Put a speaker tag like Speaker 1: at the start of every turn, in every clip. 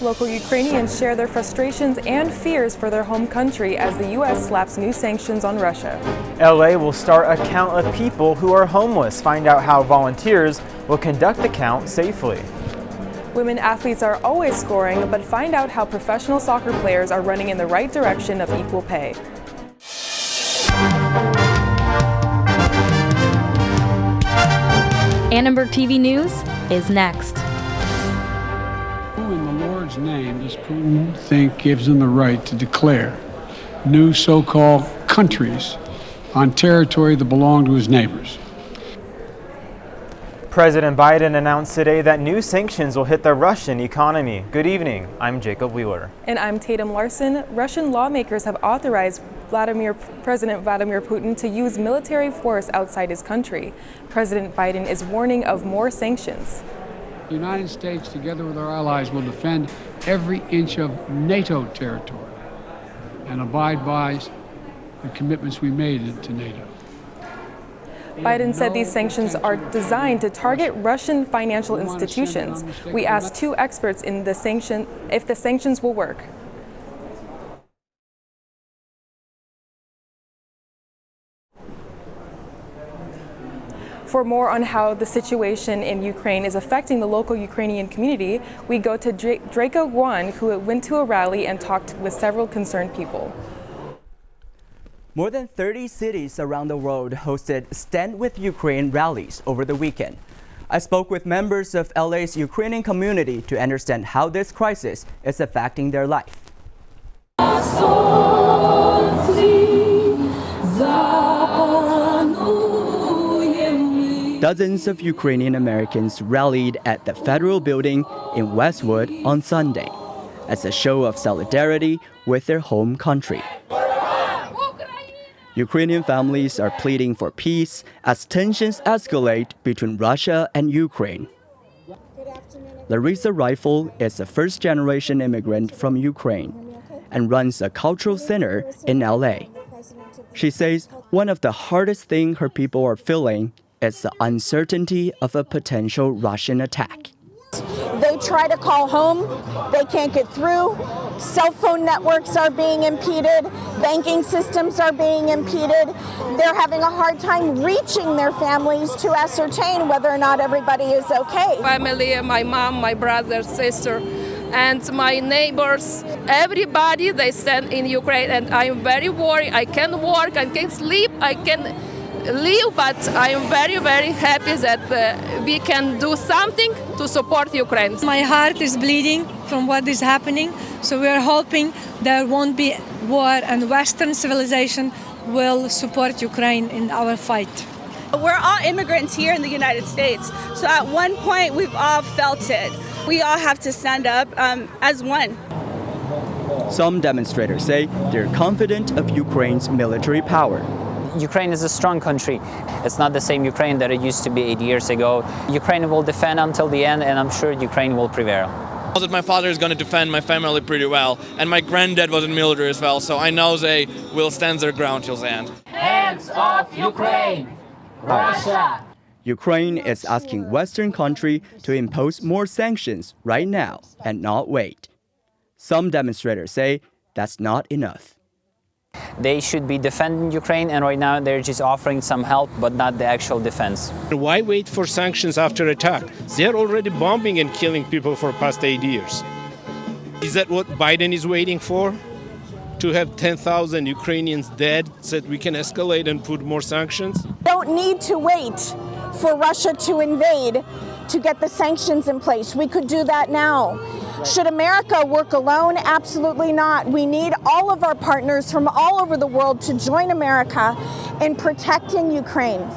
Speaker 1: Local Ukrainians share their frustrations and fears for their home country as the U.S. slaps new sanctions on Russia.
Speaker 2: LA will start a count of people who are homeless. Find out how volunteers will conduct the count safely.
Speaker 1: Women athletes are always scoring, but find out how professional soccer players are running in the right direction of equal pay.
Speaker 3: Annenberg TV News is next.
Speaker 4: Who in the Lord's name does Putin think gives him the right to declare new so-called countries on territory that belong to his neighbors?
Speaker 2: President Biden announced today that new sanctions will hit the Russian economy. Good evening, I'm Jacob Wheeler.
Speaker 1: And I'm Tatum Larson. Russian lawmakers have authorized President Vladimir Putin to use military force outside his country. President Biden is warning of more sanctions.
Speaker 4: The United States, together with our allies, will defend every inch of NATO territory and abide by the commitments we made to NATO.
Speaker 1: Biden said these sanctions are designed to target Russian financial institutions. We asked two experts in the if the sanctions will work. For more on how the situation in Ukraine is affecting the local Ukrainian community, we go to Draco Guan, who went to a rally and talked with several concerned people.
Speaker 5: More than 30 cities around the world hosted Stand with Ukraine rallies over the weekend. I spoke with members of LA's Ukrainian community to understand how this crisis is affecting their life. Dozens of Ukrainian Americans rallied at the federal building in Westwood on Sunday as a show of solidarity with their home country. Ukrainian families are pleading for peace as tensions escalate between Russia and Ukraine. Larissa Rifle is a first-generation immigrant from Ukraine and runs a cultural center in LA. She says one of the hardest things her people are feeling is the uncertainty of a potential Russian attack.
Speaker 6: They try to call home, they can't get through. Cell phone networks are being impeded, banking systems are being impeded. They're having a hard time reaching their families to ascertain whether or not everybody is okay.
Speaker 7: Family, my mom, my brother, sister, and my neighbors, everybody, they stand in Ukraine, and I'm very worried. I can't work, I can't sleep, I can live, but I am very, very happy that we can do something to support Ukraine.
Speaker 8: My heart is bleeding from what is happening, so we are hoping there won't be war and Western civilization will support Ukraine in our fight.
Speaker 9: We're all immigrants here in the United States, so at one point we've all felt it. We all have to stand up as one.
Speaker 5: Some demonstrators say they're confident of Ukraine's military power.
Speaker 10: Ukraine is a strong country. It's not the same Ukraine that it used to be 8 years ago. Ukraine will defend until the end, and I'm sure Ukraine will prevail.
Speaker 11: I know that my father is going to defend my family pretty well, and my granddad was in the military as well, so I know they will stand their ground till the end.
Speaker 12: Hands off Ukraine! Russia!
Speaker 5: Ukraine is asking Western countries to impose more sanctions right now and not wait. Some demonstrators say that's not enough.
Speaker 10: They should be defending Ukraine, and right now they're just offering some help, but not the actual defense.
Speaker 13: Why wait for sanctions after attack? They're already bombing and killing people for past 8 years. Is that what Biden is waiting for? To have 10,000 Ukrainians dead so that we can escalate and put more sanctions?
Speaker 6: Don't need to wait for Russia to invade to get the sanctions in place. We could do that now. Should America work alone? Absolutely not. We need all of our partners from all over the world to join America in protecting Ukraine.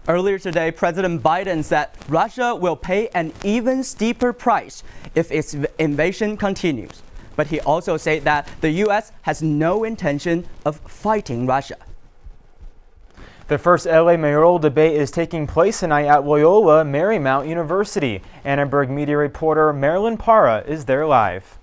Speaker 5: Earlier today, President Biden said Russia will pay an even steeper price if its invasion continues. But he also said that the U.S. has no intention of fighting Russia.
Speaker 2: The first LA mayoral debate is taking place tonight at Loyola Marymount University. Annenberg Media reporter Marilyn Parra is there live.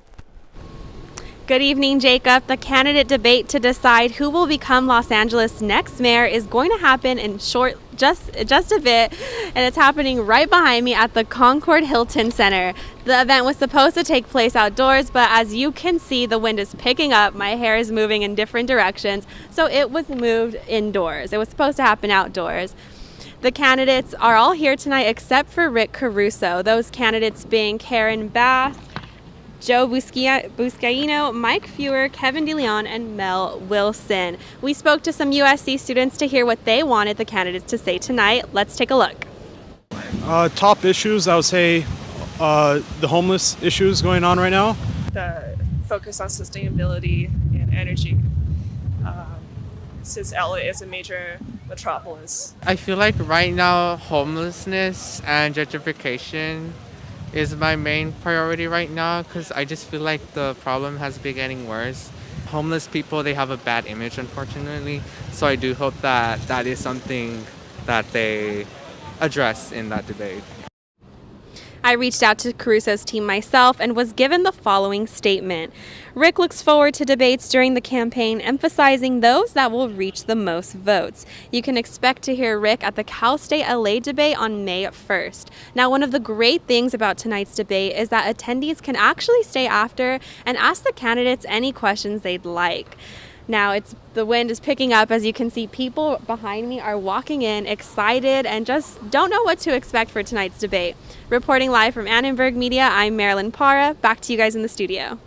Speaker 14: Good evening, Jacob. The candidate debate to decide who will become Los Angeles' next mayor is going to happen in just a bit, and it's happening right behind me at the Concord Hilton Center. The event was supposed to take place outdoors, but as you can see, the wind is picking up. My hair is moving in different directions, so it was moved indoors. It was supposed to happen outdoors. The candidates are all here tonight except for Rick Caruso. Those candidates being Karen Bass, Joe Buscaino, Mike Fewer, Kevin DeLeon, and Mel Wilson. We spoke to some USC students to hear what they wanted the candidates to say tonight. Let's take a look.
Speaker 15: Top issues, I would say the homeless issues going on right now.
Speaker 16: The focus on sustainability and energy, since LA is a major metropolis.
Speaker 17: I feel like right now homelessness and gentrification is my main priority right now, because I just feel like the problem has been getting worse. Homeless people, they have a bad image, unfortunately, so I do hope that that is something that they address in that debate.
Speaker 14: I reached out to Caruso's team myself and was given the following statement. Rick looks forward to debates during the campaign, emphasizing those that will reach the most votes. You can expect to hear Rick at the Cal State LA debate on May 1st. Now, one of the great things about tonight's debate is that attendees can actually stay after and ask the candidates any questions they'd like. Now, the wind is picking up. As you can see, people behind me are walking in excited and just don't know what to expect for tonight's debate. Reporting live from Annenberg Media, I'm Marilyn Parra. Back to you guys in the studio.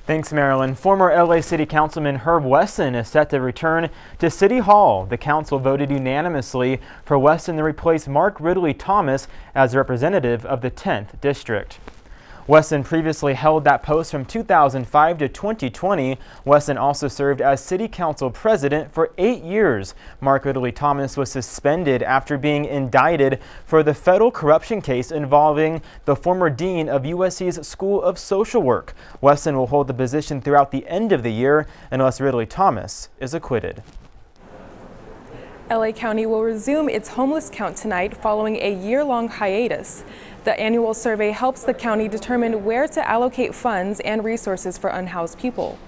Speaker 2: Thanks, Marilyn. Former LA City Councilman Herb Wesson is set to return to City Hall. The council voted unanimously for Wesson to replace Mark Ridley Thomas as representative of the 10th District. Wesson previously held that post from 2005 to 2020. Wesson also served as City Council President for 8 years. Mark Ridley Thomas was suspended after being indicted for the federal corruption case involving the former dean of USC's School of Social Work. Wesson will hold the position throughout the end of the year unless Ridley Thomas is acquitted.
Speaker 1: LA County will resume its homeless count tonight following a year-long hiatus. The annual survey helps the county determine where to allocate funds and resources for unhoused people.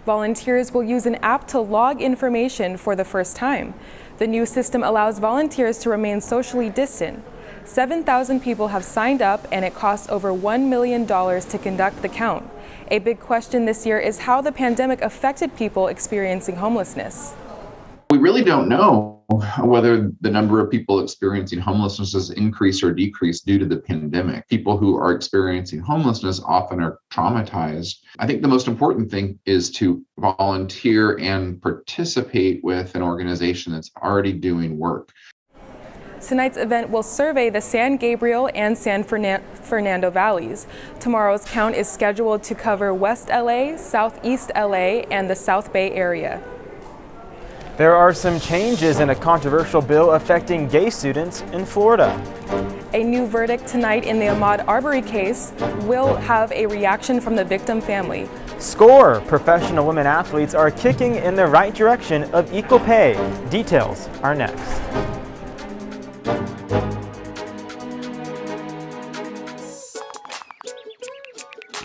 Speaker 1: Volunteers will use an app to log information for the first time. The new system allows volunteers to remain socially distant. 7,000 people have signed up, and it costs over $1 million to conduct the count. A big question this year is how the pandemic affected people experiencing homelessness.
Speaker 18: We really don't know whether the number of people experiencing homelessness has increased or decreased due to the pandemic. People who are experiencing homelessness often are traumatized. I think the most important thing is to volunteer and participate with an organization that's already doing work.
Speaker 1: Tonight's event will survey the San Gabriel and San Fernando valleys. Tomorrow's count is scheduled to cover West LA, Southeast LA, and the South Bay area.
Speaker 2: There are some changes in a controversial bill affecting gay students in Florida.
Speaker 1: A new verdict tonight in the Ahmaud Arbery case will have a reaction from the victim family.
Speaker 2: Score! Professional women athletes are kicking in the right direction of equal pay. Details are next.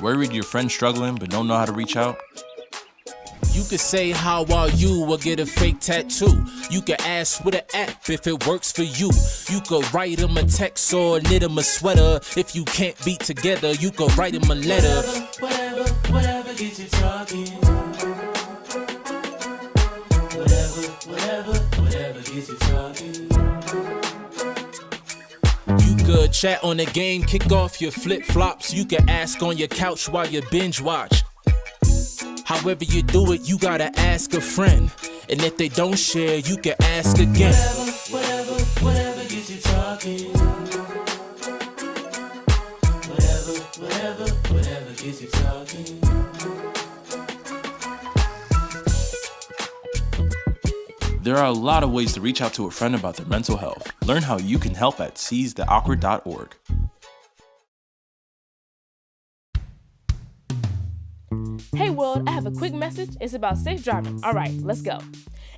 Speaker 19: Worried your friend's struggling but don't know how to reach out?
Speaker 20: You could say how are you or get a fake tattoo. You could ask with an app if it works for you. You could write them a text or knit them a sweater. If you can't be together, you could write them a letter. Whatever gets you talking. Whatever gets you talking. You could chat on the game, kick off your flip-flops. You could ask on your couch while you binge watch. However you do it, you gotta ask a friend. And if they don't share, you can ask again. Whatever gets you talking. Whatever gets you talking.
Speaker 19: There are a lot of ways to reach out to a friend about their mental health. Learn how you can help at seizetheawkward.org.
Speaker 21: Hey world, I have a quick message. It's about safe driving. All right, let's go.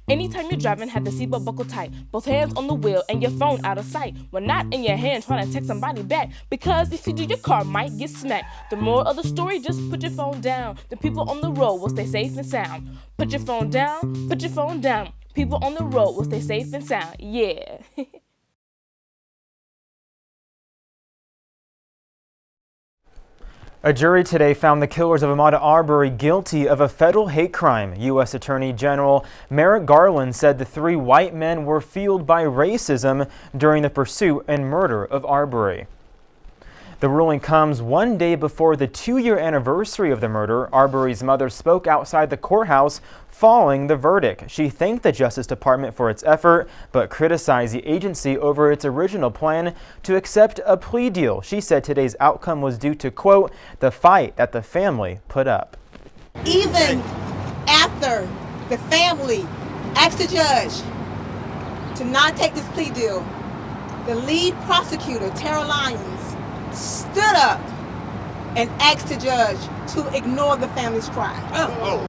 Speaker 21: Anytime you're driving, have the seatbelt buckled tight. Both hands on the wheel and your phone out of sight. When not in your hand, trying to text somebody back. Because if you do, your car might get smacked. The moral of the story, just put your phone down. The people on the road will stay safe and sound. Put your phone down, put your phone down. People on the road will stay safe and sound. Yeah.
Speaker 2: A jury today found the killers of Ahmaud Arbery guilty of a federal hate crime. U.S. Attorney General Merrick Garland said the 3 white men were fueled by racism during the pursuit and murder of Arbery. The ruling comes one day before the 2-year anniversary of the murder. Arbery's mother spoke outside the courthouse following the verdict. She thanked the Justice Department for its effort, but criticized the agency over its original plan to accept a plea deal. She said today's outcome was due to, quote, the fight that the family put up.
Speaker 22: Even after the family asked the judge to not take this plea deal, the lead prosecutor, Tara Lyons, stood up and asked the judge to ignore the family's cry.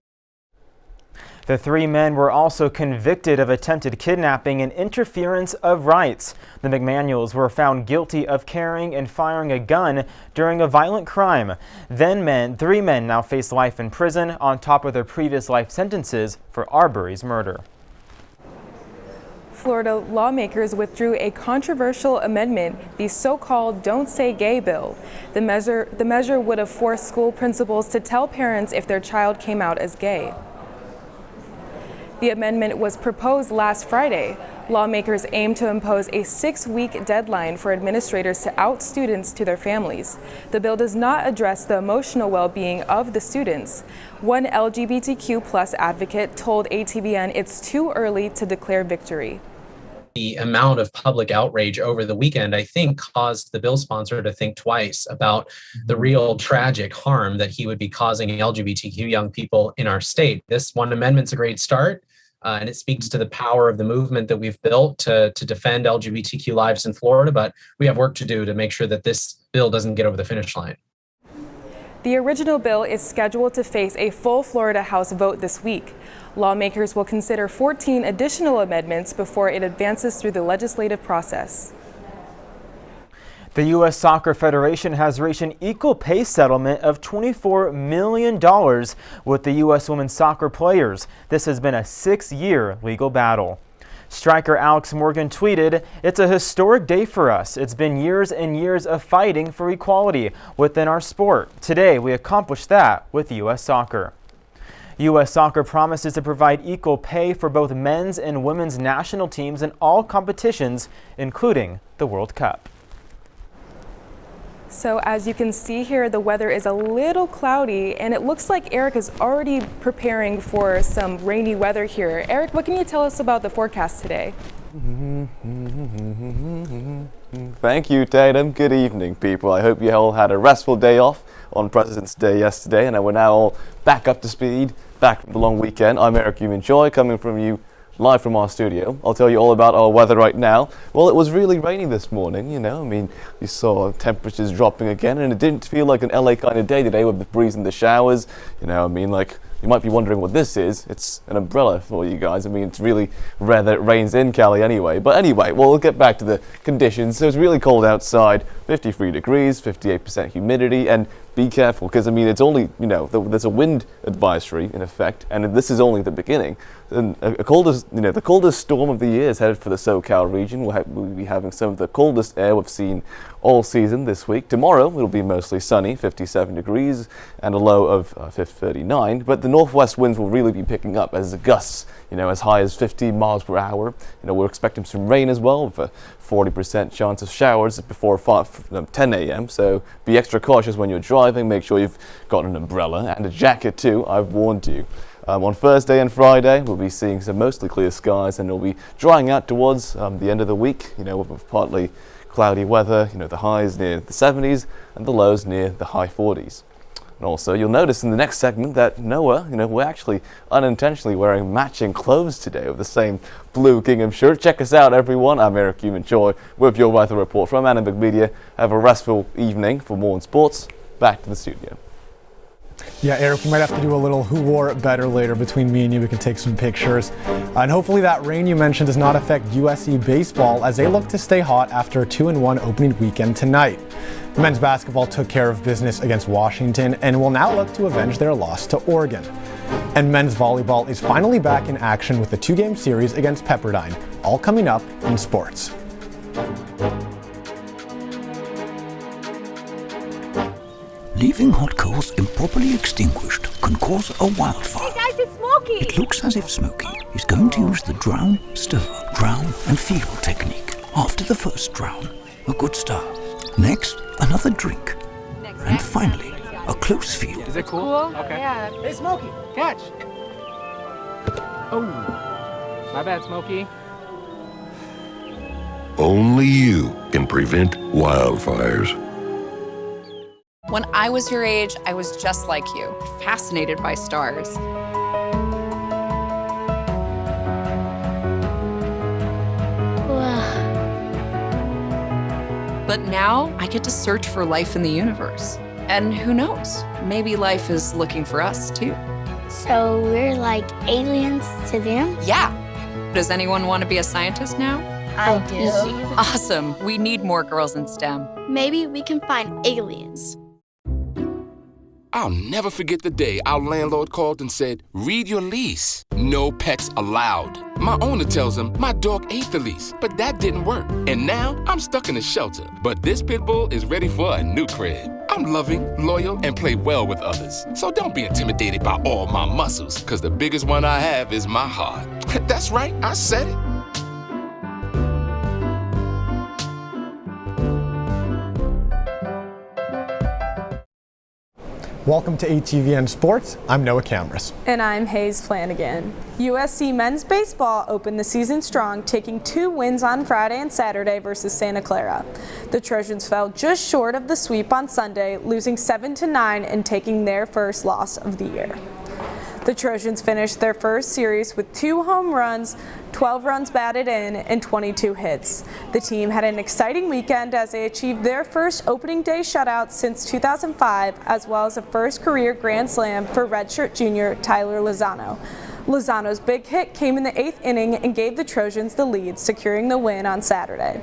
Speaker 2: The 3 men were also convicted of attempted kidnapping and interference of rights. The McManuels were found guilty of carrying and firing a gun during a violent crime. 3 men now face life in prison on top of their previous life sentences for Arbery's murder.
Speaker 1: Florida lawmakers withdrew a controversial amendment, the so-called Don't Say Gay bill. The measure would have forced school principals to tell parents if their child came out as gay. The amendment was proposed last Friday. Lawmakers aim to impose a 6-week deadline for administrators to out students to their families. The bill does not address the emotional well-being of the students. One LGBTQ+ advocate told ATVN it's too early to declare victory.
Speaker 23: The amount of public outrage over the weekend, I think, caused the bill sponsor to think twice about the real tragic harm that he would be causing LGBTQ young people in our state. This one amendment's a great start, and it speaks to the power of the movement that we've built to defend LGBTQ lives in Florida, but we have work to do to make sure that this bill doesn't get over the finish line.
Speaker 1: The original bill is scheduled to face a full Florida House vote this week. Lawmakers will consider 14 additional amendments before it advances through the legislative process.
Speaker 2: The U.S. Soccer Federation has reached an equal pay settlement of $24 million with the U.S. women's soccer players. This has been a 6-year legal battle. Striker Alex Morgan tweeted, "It's a historic day for us. It's been years and years of fighting for equality within our sport. Today, we accomplished that with U.S. Soccer." U.S. Soccer promises to provide equal pay for both men's and women's national teams in all competitions, including the World Cup.
Speaker 1: So as you can see here, the weather is a little cloudy, and it looks like Eric is already preparing for some rainy weather here. Eric, what can you tell us about the forecast today?
Speaker 24: Thank you, Tatum. Good evening, people. I hope you all had a restful day off on President's Day yesterday, and we're now all back up to speed, back from the long weekend. I'm Eric Joy, coming from you live from our studio. I'll tell you all about our weather right now. Well, it was really rainy this morning, you know. I mean, you saw temperatures dropping again, and it didn't feel like an LA kind of day today with the breeze and the showers. You know, I mean, like, you might be wondering what this is. It's an umbrella for you guys. I mean, it's really rare that it rains in Cali anyway. But anyway, well, we'll get back to the conditions. So it's really cold outside, 53 degrees, 58% humidity, and be careful, because I mean, it's only, you know, there's a wind advisory in effect, and this is only the beginning. And the coldest storm of the year is headed for the SoCal region. We'll be having some of the coldest air we've seen all season this week. Tomorrow, it'll be mostly sunny, 57 degrees, and a low of 39. But the northwest winds will really be picking up as the gusts, you know, as high as 50 miles per hour. You know, we're expecting some rain as well, with a 40% chance of showers before 10 a.m. So be extra cautious when you're driving. Make sure you've got an umbrella and a jacket too. I've warned you. On Thursday and Friday, we'll be seeing some mostly clear skies, and it'll be drying out towards the end of the week, you know, with partly cloudy weather, you know, the highs near the 70s and the lows near the high 40s. And also, you'll notice in the next segment that Noah, you know, we're actually unintentionally wearing matching clothes today with the same blue gingham shirt. Check us out, everyone. I'm Eric Joy with your weather report from Annenberg Media. Have a restful evening. For more on sports, back to the studio.
Speaker 3: Yeah, Eric, we might have to do a little who wore it better later between me and you. We can take some pictures. And hopefully that rain you mentioned does not affect USC baseball as they look to stay hot after a 2-1 opening weekend tonight. Men's basketball took care of business against Washington and will now look to avenge their loss to Oregon. And men's volleyball is finally back in action with the 2-game series against Pepperdine, all coming up in sports.
Speaker 4: Leaving hot coals improperly extinguished can cause a wildfire.
Speaker 7: Hey guys, it's Smokey!
Speaker 4: It looks as if Smokey is going to use the drown, stir, drown and feel technique. After the first drown, a good stir. Next, another drink. And finally, a close feel.
Speaker 7: Is it cool? Okay. Yeah.
Speaker 8: Hey Smokey, catch! Oh, my bad, Smokey.
Speaker 25: Only you can prevent wildfires.
Speaker 26: When I was your age, I was just like you, fascinated by stars. But now I get to search for life in the universe. And who knows, maybe life is looking for us too.
Speaker 7: So we're like aliens to them?
Speaker 26: Yeah. Does anyone want to be a scientist now?
Speaker 7: I do.
Speaker 26: Awesome. We need more girls in STEM.
Speaker 7: Maybe we can find aliens.
Speaker 20: I'll never forget the day our landlord called and said, read your lease. No pets allowed. My owner tells him my dog ate the lease, but that didn't work. And now I'm stuck in a shelter. But this pit bull is ready for a new crib. I'm loving, loyal, and play well with others. So don't be intimidated by all my muscles, because the biggest one I have is my heart. That's right, I said it.
Speaker 3: Welcome to ATVN Sports. I'm Noah Camrus.
Speaker 1: And I'm Hayes Flanagan. USC men's baseball opened the season strong, taking 2 wins on Friday and Saturday versus Santa Clara. The Trojans fell just short of the sweep on Sunday, losing 7-9 and taking their first loss of the year. The Trojans finished their first series with 2 home runs, 12 runs batted in, and 22 hits. The team had an exciting weekend as they achieved their first opening day shutout since 2005, as well as a first career grand slam for redshirt junior Tyler Lozano. Lozano's big hit came in the 8th inning and gave the Trojans the lead, securing the win on Saturday.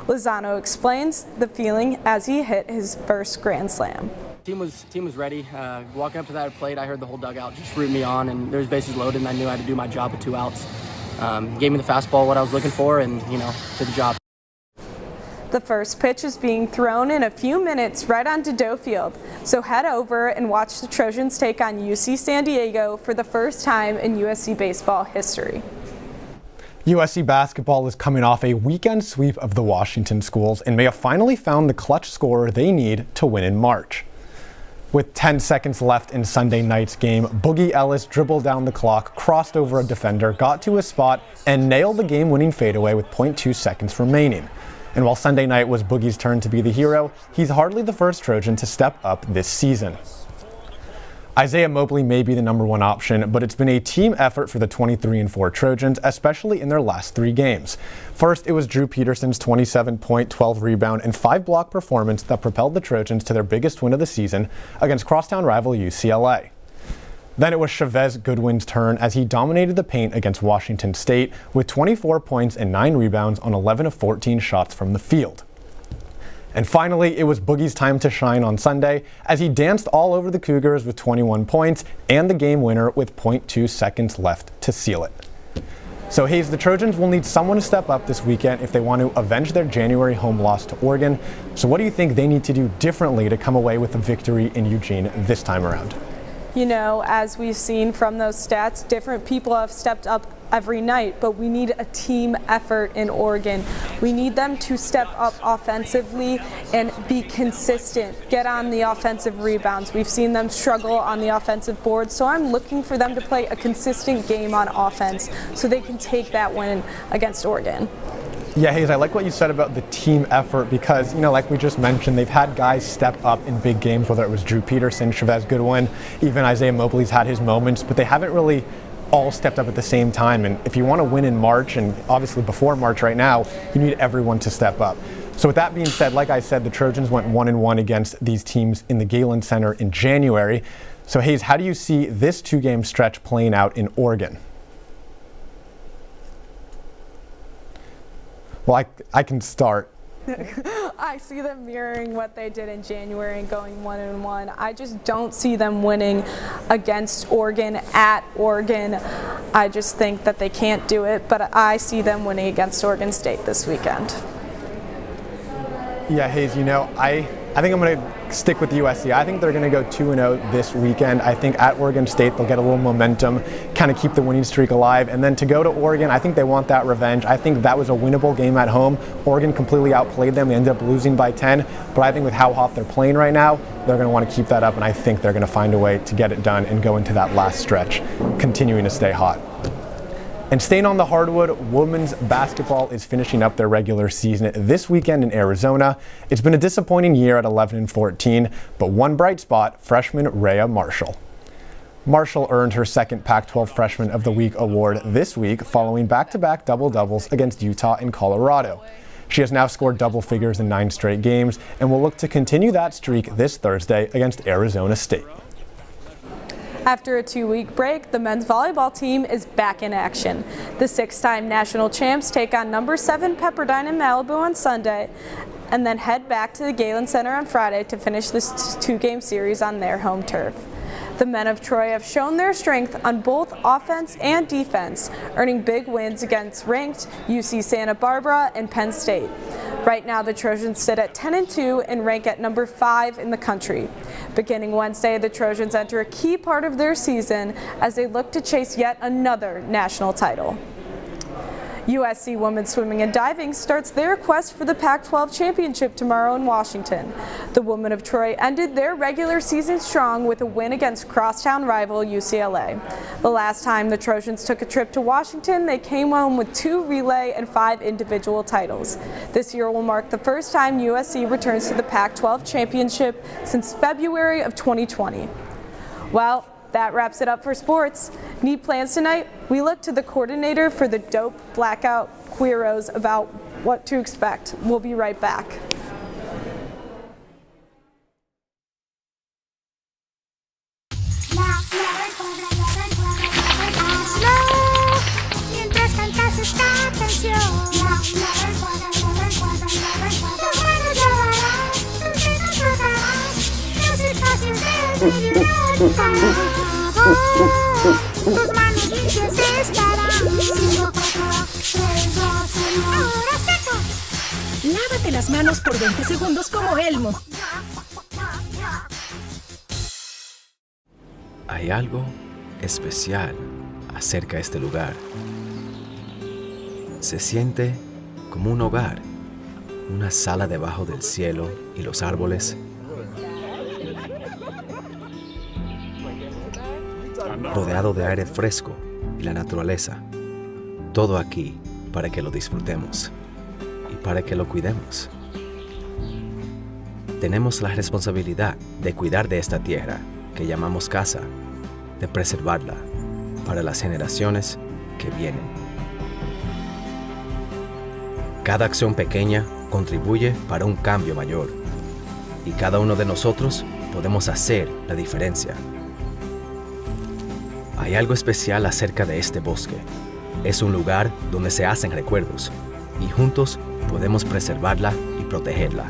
Speaker 1: Lozano explains the feeling as he hit his first grand slam.
Speaker 27: Team was ready. Walking up to that plate, I heard the whole dugout just root me on, and there was bases loaded, and I knew I had to do my job with 2 outs. Gave me the fastball, what I was looking for, and did the job.
Speaker 1: The first pitch is being thrown in a few minutes right onto Doe Field, so head over and watch the Trojans take on UC San Diego for the first time in USC baseball history.
Speaker 3: USC basketball is coming off a weekend sweep of the Washington schools and may have finally found the clutch scorer they need to win in March. With 10 seconds left in Sunday night's game, Boogie Ellis dribbled down the clock, crossed over a defender, got to his spot, and nailed the game-winning fadeaway with 0.2 seconds remaining. And while Sunday night was Boogie's turn to be the hero, he's hardly the first Trojan to step up this season. Isaiah Mobley may be the #1 option, but it's been a team effort for the 23-4 Trojans, especially in their last 3 games. First, it was Drew Peterson's 27-point, 12-rebound, and 5-block performance that propelled the Trojans to their biggest win of the season against crosstown rival UCLA. Then it was Chavez Goodwin's turn as he dominated the paint against Washington State with 24 points and 9 rebounds on 11 of 14 shots from the field. And finally, it was Boogie's time to shine on Sunday as he danced all over the Cougars with 21 points and the game winner with 0.2 seconds left to seal it. So Hayes, the Trojans will need someone to step up this weekend if they want to avenge their January home loss to Oregon. So what do you think they need to do differently to come away with a victory in Eugene this time around?
Speaker 1: You know, as we've seen from those stats, different people have stepped up every night, but we need a team effort in Oregon. We need them to step up offensively and be consistent, get on the offensive rebounds. We've seen them struggle on the offensive board, so I'm looking for them to play a consistent game on offense so they can take that win against Oregon.
Speaker 3: Yeah, Hayes, I like what you said about the team effort because, like we just mentioned, they've had guys step up in big games, whether it was Drew Peterson, Chavez Goodwin, even Isaiah Mobley's had his moments, but they haven't really all stepped up at the same time. And if you want to win in March, and obviously before March right now, you need everyone to step up. So with that being said, like I said, the Trojans went 1-1 against these teams in the Galen Center in January. So Hayes, how do you see this 2-game stretch playing out in Oregon? Well, I can start.
Speaker 5: I see them mirroring what they did in January and going 1-1. I just don't see them winning against Oregon at Oregon. I just think that they can't do it, but I see them winning against Oregon State this weekend.
Speaker 3: Yeah, Hayes, you know, I think I'm going to stick with USC. I think they're going to go 2-0 this weekend. I think at Oregon State they'll get a little momentum, kind of keep the winning streak alive. And then to go to Oregon, I think they want that revenge. I think that was a winnable game at home. Oregon completely outplayed them. They ended up losing by 10. But I think with how hot they're playing right now, they're going to want to keep that up. And I think they're going to find a way to get it done and go into that last stretch, continuing to stay hot. And staying on the hardwood, women's basketball is finishing up their regular season this weekend in Arizona. It's been a disappointing year at 11-14, but one bright spot, freshman Rhea Marshall. Marshall earned her second Pac-12 Freshman of the Week award this week following back-to-back double-doubles against Utah and Colorado. She has now scored double figures in 9 straight games and will look to continue that streak this Thursday against Arizona State.
Speaker 5: After a 2-week break, the men's volleyball team is back in action. The 6-time national champs take on number 7 Pepperdine in Malibu on Sunday and then head back to the Galen Center on Friday to finish this 2-game series on their home turf. The men of Troy have shown their strength on both offense and defense, earning big wins against ranked UC Santa Barbara and Penn State. Right now, the Trojans sit at 10-2 and rank at number 5 in the country. Beginning Wednesday, the Trojans enter a key part of their season as they look to chase yet another national title. USC women's swimming and diving starts their quest for the Pac-12 championship tomorrow in Washington. The women of Troy ended their regular season strong with a win against crosstown rival UCLA. The last time the Trojans took a trip to Washington, they came home with 2 relay and 5 individual titles. This year will mark the first time USC returns to the Pac-12 championship since February of 2020. Well, that wraps it up for sports. Need plans tonight? We look to the coordinator for the Dope Blackout Queeros about what to expect. We'll be right back.
Speaker 6: Lávate las manos por 20 segundos como Elmo.
Speaker 9: Hay algo especial acerca de este lugar. Se siente como un hogar, una sala debajo del cielo y los árboles. Rodeado de aire fresco y la naturaleza. Todo aquí para que lo disfrutemos y para que lo cuidemos. Tenemos la responsabilidad de cuidar de esta tierra que llamamos casa, de preservarla para las generaciones que vienen. Cada acción pequeña contribuye para un cambio mayor y cada uno de nosotros podemos hacer la diferencia. Hay algo especial acerca de este bosque. Es un lugar donde se hacen recuerdos y juntos podemos preservarla y protegerla.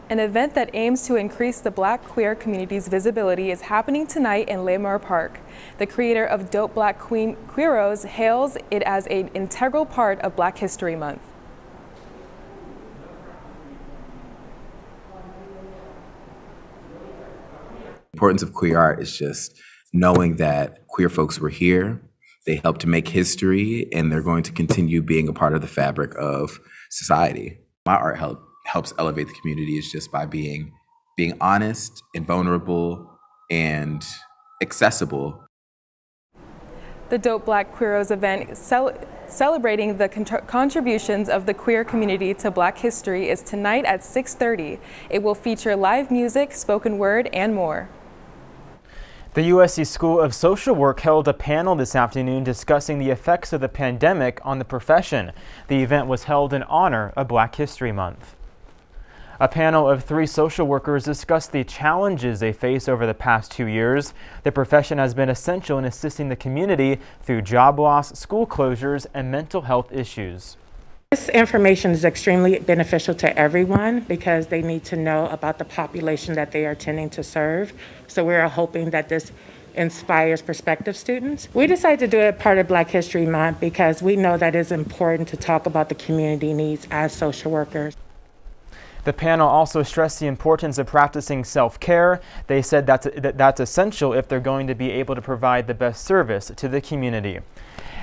Speaker 1: An event that aims to increase the Black queer community's visibility is happening tonight in Lamar Park. The creator of Dope Black Queeros hails it as an integral part of Black History Month.
Speaker 10: The importance of queer art is just knowing that queer folks were here, they helped to make history, and they're going to continue being a part of the fabric of society. My art helps elevate the community is just by being honest and vulnerable and accessible.
Speaker 1: The Dope Black Queeros event celebrating the contributions of the queer community to Black history is tonight at 6:30. It will feature live music, spoken word, and more.
Speaker 2: The USC School of Social Work held a panel this afternoon discussing the effects of the pandemic on the profession. The event was held in honor of Black History Month. A panel of 3 social workers discussed the challenges they face over the past 2 years. The profession has been essential in assisting the community through job loss, school closures, and mental health issues.
Speaker 11: This information is extremely beneficial to everyone because they need to know about the population that they are tending to serve. So we're hoping that this inspires prospective students. We decided to do it part of Black History Month because we know that it's important to talk about the community needs as social workers.
Speaker 2: The panel also stressed the importance of practicing self-care. They said that's essential if they're going to be able to provide the best service to the community.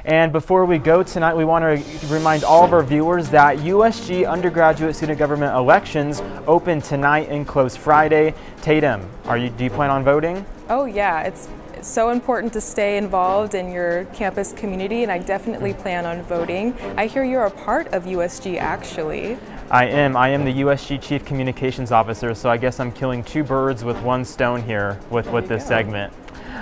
Speaker 2: And before we go tonight, we want to remind all of our viewers that USG undergraduate student government elections open tonight and close Friday. Tatum, do you plan on voting?
Speaker 1: Oh yeah, it's so important to stay involved in your campus community, and I definitely plan on voting. I hear you're a part of USG actually.
Speaker 2: I am the USG Chief Communications Officer, so I guess I'm killing 2 birds with 1 stone here with this segment.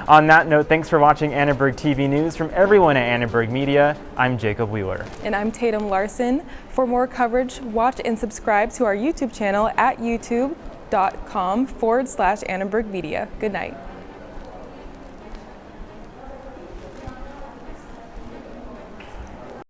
Speaker 2: On that note, thanks for watching Annenberg TV News. From everyone at Annenberg Media, I'm Jacob Wheeler.
Speaker 1: And I'm Tatum Larson. For more coverage, watch and subscribe to our YouTube channel at youtube.com/Annenberg Media. Good night.